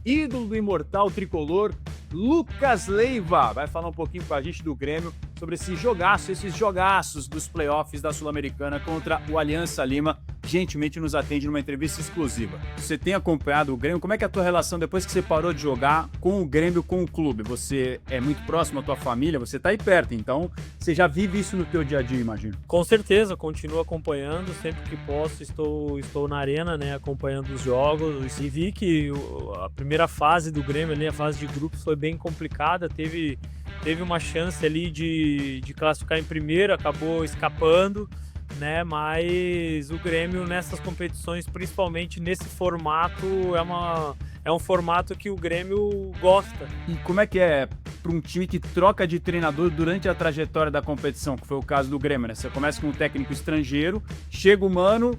ídolo do imortal tricolor, Lucas Leiva. Vai falar um pouquinho com a gente do Grêmio sobre esses jogaços dos playoffs da Sul-Americana contra o Aliança Lima. Gentilmente nos atende numa entrevista exclusiva. Você tem acompanhado o Grêmio? Como é que é a tua relação depois que você parou de jogar com o Grêmio, com o clube? Você é muito próximo à tua família, você tá aí perto, então você já vive isso no teu dia a dia, imagino. Com certeza, continuo acompanhando, sempre que posso estou na arena, né, acompanhando os jogos, e vi que a primeira fase do Grêmio ali, a fase de grupos, foi bem complicada, teve uma chance ali de classificar em primeiro, acabou escapando, né, mas o Grêmio nessas competições, principalmente nesse formato, é um formato que o Grêmio gosta. E como é que é para um time que troca de treinador durante a trajetória da competição, que foi o caso do Grêmio, né? Você começa com um técnico estrangeiro, chega o Mano,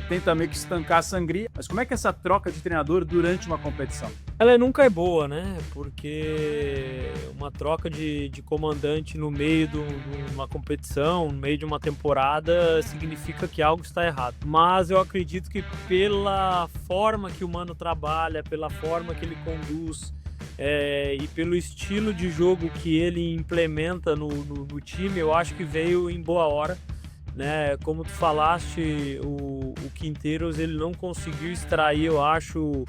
tenta meio que estancar a sangria, mas como é que é essa troca de treinador durante uma competição? Ela nunca é boa, né? Porque uma troca de comandante no meio de uma competição, no meio de uma temporada, significa que algo está errado. Mas eu acredito que pela forma que o Mano trabalha, pela forma que ele conduz, e pelo estilo de jogo que ele implementa no time, eu acho que veio em boa hora, né? Como tu falaste, o Quinteiros ele não conseguiu extrair, eu acho,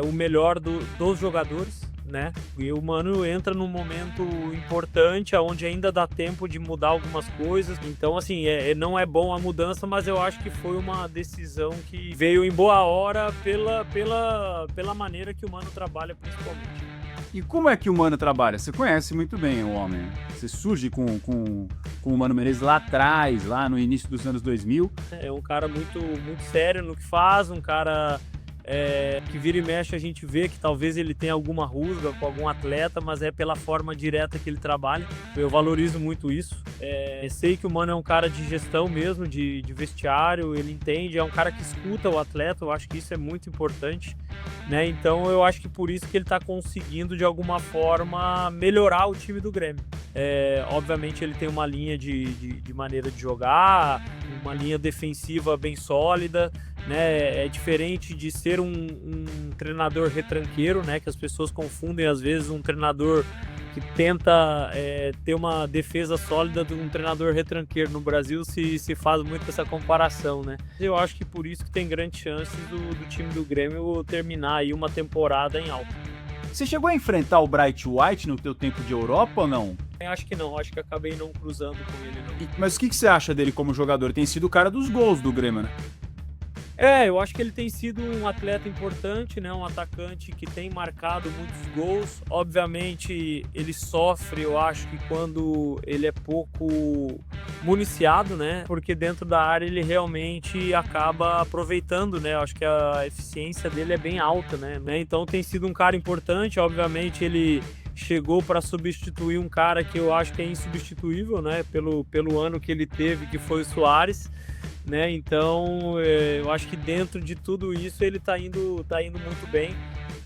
o melhor dos jogadores, né? E o Mano entra num momento importante, onde ainda dá tempo de mudar algumas coisas. Então, assim, não é bom a mudança, mas eu acho que foi uma decisão que veio em boa hora pela maneira que o Mano trabalha, principalmente. E como é que o Mano trabalha? Você conhece muito bem o homem, né? Você surge com o Mano Menezes lá atrás, lá no início dos anos 2000. É um cara muito, muito sério no que faz, um cara que vira e mexe a gente vê que talvez ele tenha alguma rusga com algum atleta, mas é pela forma direta que ele trabalha. Eu valorizo muito isso. Sei que o Mano é um cara de gestão mesmo, de vestiário, ele entende, é um cara que escuta o atleta, eu acho que isso é muito importante, né? Então eu acho que por isso que ele está conseguindo de alguma forma melhorar o time do Grêmio. Obviamente ele tem uma linha de maneira de jogar, uma linha defensiva bem sólida, né? É diferente de ser um treinador retranqueiro, né? Que as pessoas confundem às vezes um treinador que tenta ter uma defesa sólida de um treinador retranqueiro. No Brasil se faz muito essa comparação, né? Eu acho que por isso que tem grandes chances do time do Grêmio terminar aí uma temporada em alta. Você chegou a enfrentar o Bright White no teu tempo de Europa ou não? Eu acho que não, acho que acabei não cruzando com ele, não. Mas o que você acha dele como jogador? Tem sido o cara dos gols do Grêmio, né? Eu acho que ele tem sido um atleta importante, né? Um atacante que tem marcado muitos gols. Obviamente, ele sofre, eu acho que quando ele é pouco municiado, né? Porque dentro da área ele realmente acaba aproveitando, né? Eu acho que a eficiência dele é bem alta, né? Então tem sido um cara importante. Obviamente, ele chegou para substituir um cara que eu acho que é insubstituível, né? Pelo ano que ele teve, que foi o Suárez. Né? Então, eu acho que dentro de tudo isso ele tá indo muito bem.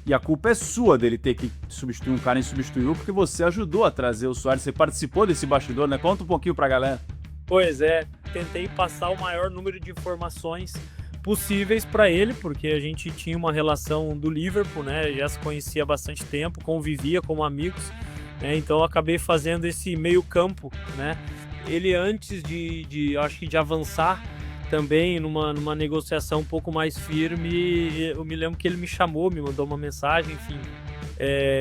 E a culpa é sua dele ter que substituir um cara insubstituível, porque você ajudou a trazer o Suárez, você participou desse bastidor, né? Conta um pouquinho pra galera. Pois é, tentei passar o maior número de informações possíveis para ele, porque a gente tinha uma relação do Liverpool, né? Já se conhecia há bastante tempo, convivia como amigos, né? Então eu acabei fazendo esse meio campo, né? Ele antes acho que de avançar também numa negociação um pouco mais firme, eu me lembro que ele me chamou, me mandou uma mensagem, enfim,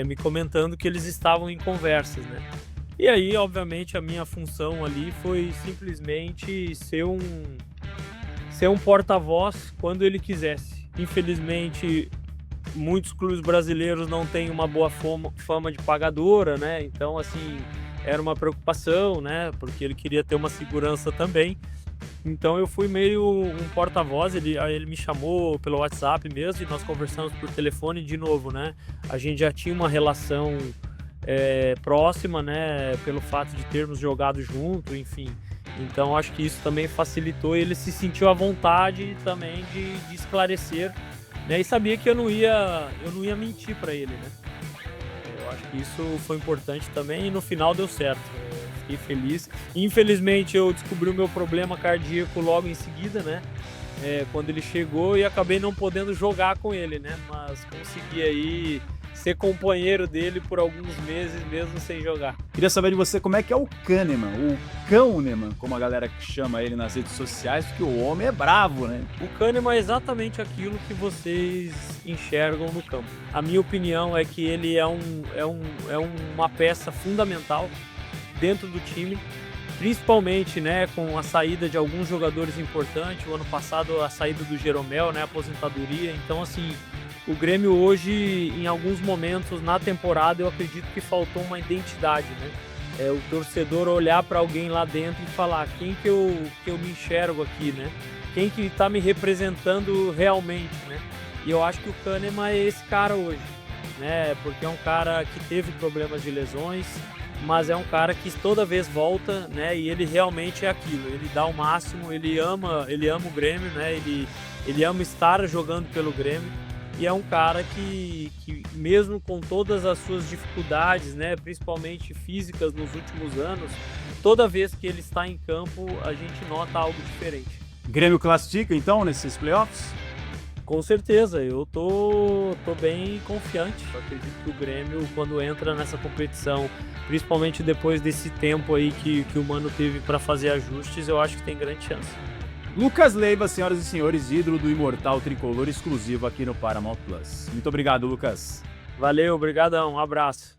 me comentando que eles estavam em conversas, né? E aí, obviamente, a minha função ali foi simplesmente ser um porta-voz quando ele quisesse. Infelizmente, muitos clubes brasileiros não têm uma boa fama de pagadora, né? Então, assim, era uma preocupação, né? Porque ele queria ter uma segurança também. Então eu fui meio um porta-voz, ele me chamou pelo WhatsApp mesmo e nós conversamos por telefone de novo, né? A gente já tinha uma relação próxima, né? Pelo fato de termos jogado junto, enfim. Então acho que isso também facilitou, ele se sentiu à vontade também de esclarecer, né? E sabia que eu não ia mentir para ele, né? Eu acho que isso foi importante também e no final deu certo. Fiquei feliz. Infelizmente eu descobri o meu problema cardíaco logo em seguida, né? quando ele chegou e acabei não podendo jogar com ele, né? Mas consegui aí ser companheiro dele por alguns meses mesmo sem jogar. Queria saber de você como é que é o Kahneman, o Cão-Neman, como a galera chama ele nas redes sociais, porque o homem é bravo, né? O Kahneman é exatamente aquilo que vocês enxergam no campo. A minha opinião é que ele é uma peça fundamental dentro do time, principalmente, né, com a saída de alguns jogadores importantes. O ano passado a saída do Jeromel, né, a aposentadoria. Então, assim, o Grêmio hoje, em alguns momentos na temporada, eu acredito que faltou uma identidade, né? O torcedor olhar para alguém lá dentro e falar quem que eu me enxergo aqui, né? Quem que está me representando realmente, né? E eu acho que o Kahneman é esse cara hoje, né? Porque é um cara que teve problemas de lesões, mas é um cara que toda vez volta, né? E ele realmente é aquilo, ele dá o máximo, ele ama o Grêmio, né? Ele ama estar jogando pelo Grêmio. E é um cara que mesmo com todas as suas dificuldades, né, principalmente físicas nos últimos anos, toda vez que ele está em campo, a gente nota algo diferente. Grêmio classifica, então, nesses playoffs? Com certeza, eu tô bem confiante. Eu acredito que o Grêmio, quando entra nessa competição, principalmente depois desse tempo aí que o Mano teve para fazer ajustes, eu acho que tem grande chance. Lucas Leiva, senhoras e senhores, ídolo do Imortal Tricolor, exclusivo aqui no Paramount Plus. Muito obrigado, Lucas. Valeu, obrigadão, um abraço.